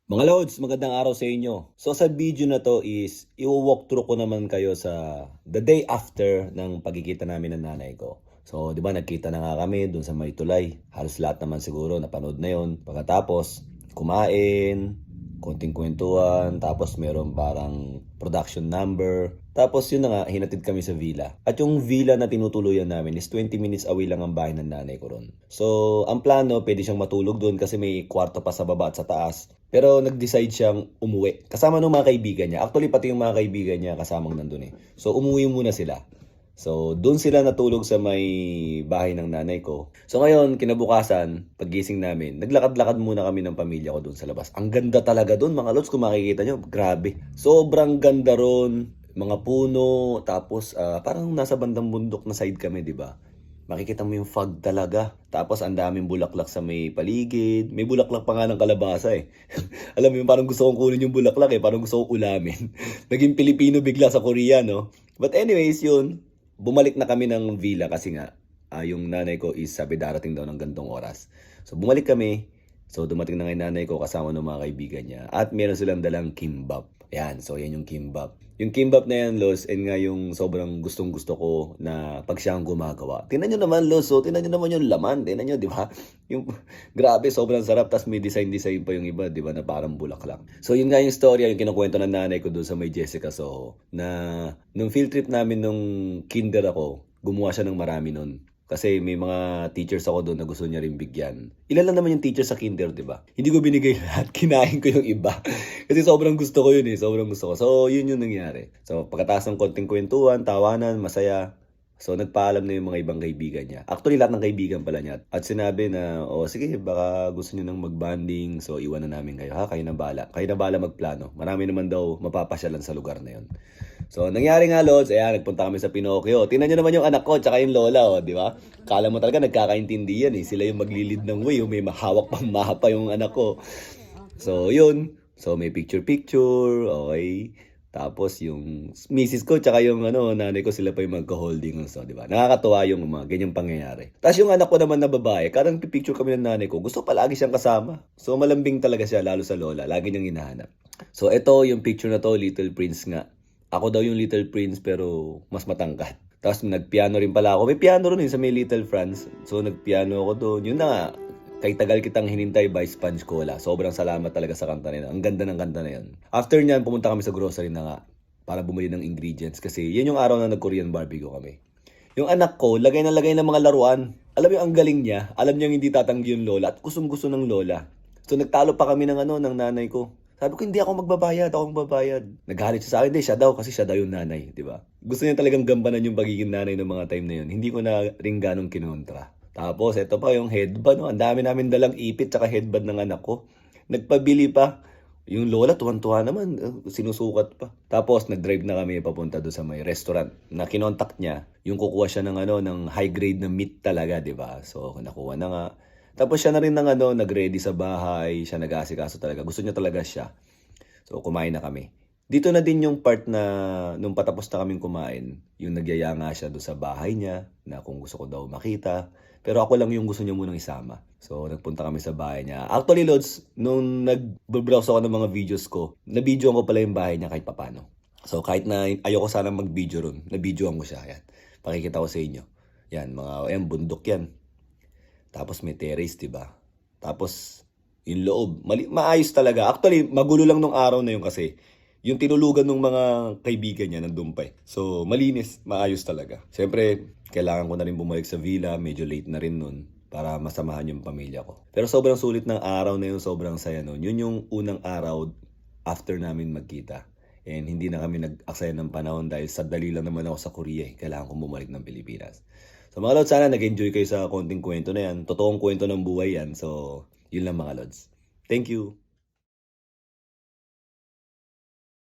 Mga Lods, magandang araw sa inyo. So sa video na to is i-walk through ko naman kayo sa the day after ng pagkikita namin ng nanay ko. So 'di ba nagkita na nga kami dun sa May Tulay. Halos lahat naman siguro napanood na 'yon. Pagkatapos kumain, konting kwentuhan, tapos meron parang production number. Tapos yun na nga, hinatid kami sa villa. At yung villa na tinutuluyan namin is 20 minutes away lang ang bahay ng nanay ko ron. So, ang plano, pwede siyang matulog doon kasi may kwarto pa sa baba at sa taas. Pero nag-decide siyang umuwi. Kasama ng mga kaibigan niya. Actually, pati yung mga kaibigan niya kasamang nandun eh. So, umuwi muna sila. So, doon sila natulog sa may bahay ng nanay ko. So, ngayon, kinabukasan, paggising namin, naglakad-lakad muna kami ng pamilya ko doon sa labas. Ang ganda talaga doon, mga lods, kung makikita nyo, grabe. Sobrang ganda ron, mga puno, tapos parang nasa bandang bundok na side kami, di ba? Makikita mo yung fog talaga. Tapos ang daming bulaklak sa may paligid. May bulaklak pa nga ng kalabasa eh. Alam mo yun, parang gusto kong kunin yung bulaklak eh. Parang gusto kong ulamin. Naging Pilipino bigla sa Korea, no? But anyways, yun. Bumalik na kami ng villa kasi nga yung nanay ko is sabi darating daw ng gantong oras. So bumalik kami. So dumating na nga yung nanay ko kasama ng mga kaibigan niya. At meron silang dalang kimbap. Yan, so yan yung kimbap. Yung kimbap na yan, Los, and nga yung sobrang gustong gusto ko na pag siya ang gumagawa. Tingnan nyo naman, Los, so tingnan nyo naman yung laman. Tingnan nyo, di ba? Yung, grabe, sobrang sarap. Tapos may design pa yung iba, di ba, na parang bulaklak. So yun nga yung storya, yung kinukwento ng nanay ko doon sa may Jessica Soho. Na nung field trip namin nung kinder ako, gumawa siya ng marami nun. Kasi may mga teachers ako doon na gusto niya rin bigyan. Ilan lang naman yung teacher sa kinder, di ba? Hindi ko binigay lahat, kinain ko yung iba. Kasi sobrang gusto ko yun eh, sobrang gusto ko. So, yun yung nangyari. So, pagkatapos ng konting kwentuhan, tawanan, masaya. So, nagpaalam na yung mga ibang kaibigan niya. Actually, lahat ng kaibigan pala niya. At sinabi na, oh, sige, baka gusto niyo nang mag-bonding. So, iwan na namin kayo. Ha, kayo na bala. Kayo na bala magplano. Marami naman daw mapapasyalan sa lugar na yun. So, nangyari nga, Lods, ayan, nagpunta kami sa Pinocchio. Tingnan nyo naman yung anak ko, tsaka yung lola, oh, di ba? Kala mo talaga nagkakaintindi yan eh. Sila yung maglilid ng way, may mahawak pang mapa yung anak ko. So, yun. So, may picture-picture, okay. Tapos yung misis ko, tsaka yung nanay ko, sila pa yung magka-holding. So, di ba? Nakakatuwa yung mga ganyang pangyayari. Tapos yung anak ko naman na babae, kadang picture kami ng nanay ko, gusto palagi siyang kasama. So, malambing talaga siya, lalo sa lola. Lagi niyang hinahanap. So, ito yung picture na to, Little Prince nga. Ako daw yung Little Prince pero mas matangkad. Tapos nagpiano rin pala ako. May piano rin sa may Little France. So nagpiano ako doon. Yun na nga. Kay tagal kitang hinintay by Sponge Cola. Sobrang salamat talaga sa kanta na yun. Ang ganda ng kanta na yun. After nyan, pumunta kami sa grocery na nga para bumili ng ingredients. Kasi yun yung araw na nag-Korean barbecue kami. Yung anak ko, lagay na lagay ng mga laruan. Alam mo yung ang galing niya. Alam niya hindi tatanggi yung lola. At gustong-gusto ng lola. So nagtalo pa kami ng ng nanay ko. Sabi ko, hindi ako magbabayad, ako magbabayad. Naghalit siya sa akin, hindi, siya daw, kasi siya daw yung nanay, di ba? Gusto niya talagang gampanan yung pagiging nanay ng mga time na yun. Hindi ko na rin ganong kinontra. Tapos, ito pa yung headband, no? Ang dami namin dalang ipit, tsaka headband ng anak ko. Nagpabili pa. Yung lola, tuwan-tuwa naman, sinusukat pa. Tapos, nag-drive na kami papunta doon sa may restaurant. Na kinontak niya, yung kukuha siya ng ng high grade na meat talaga, di ba? So, nakuha na nga. Tapos siya na rin ng nag-ready sa bahay, siya nag-aasikaso talaga. Gusto niya talaga siya. So kumain na kami. Dito na din yung part na nung patapos na kaming kumain, yung nagyaya nga siya doon sa bahay niya na kung gusto ko daw makita. Pero ako lang yung gusto niya munang isama. So nagpunta kami sa bahay niya. Actually, Lods, nung nag-browse ako ng mga videos ko, na-videoan ko pala yung bahay niya kahit papano. So kahit na ayoko sana mag-video ron, na-videoan ko siya. Yan. Pakikita ko sa inyo. Yan, ayan, bundok yan. Tapos may terrace, 'di ba? Tapos yung loob, maayos talaga. Actually, magulo lang nung araw na yun kasi yung tinulugan ng mga kaibigan niya nandun pa eh. So, malinis, maayos talaga. Siyempre, kailangan ko na rin bumalik sa villa, medyo late na rin nun para masamahan yung pamilya ko. Pero sobrang sulit ng araw na yun, sobrang saya nun. Yun yung unang araw after namin magkita. And hindi na kami nag-aksaya ng panahon dahil sadali lang naman ako sa Korea eh. Kailangan kong bumalik ng Pilipinas. So mga Lods, sana nag-enjoy kayo sa konting kwento na yan. Totoong kwento ng buhay yan. So, yun lang mga Lods. Thank you!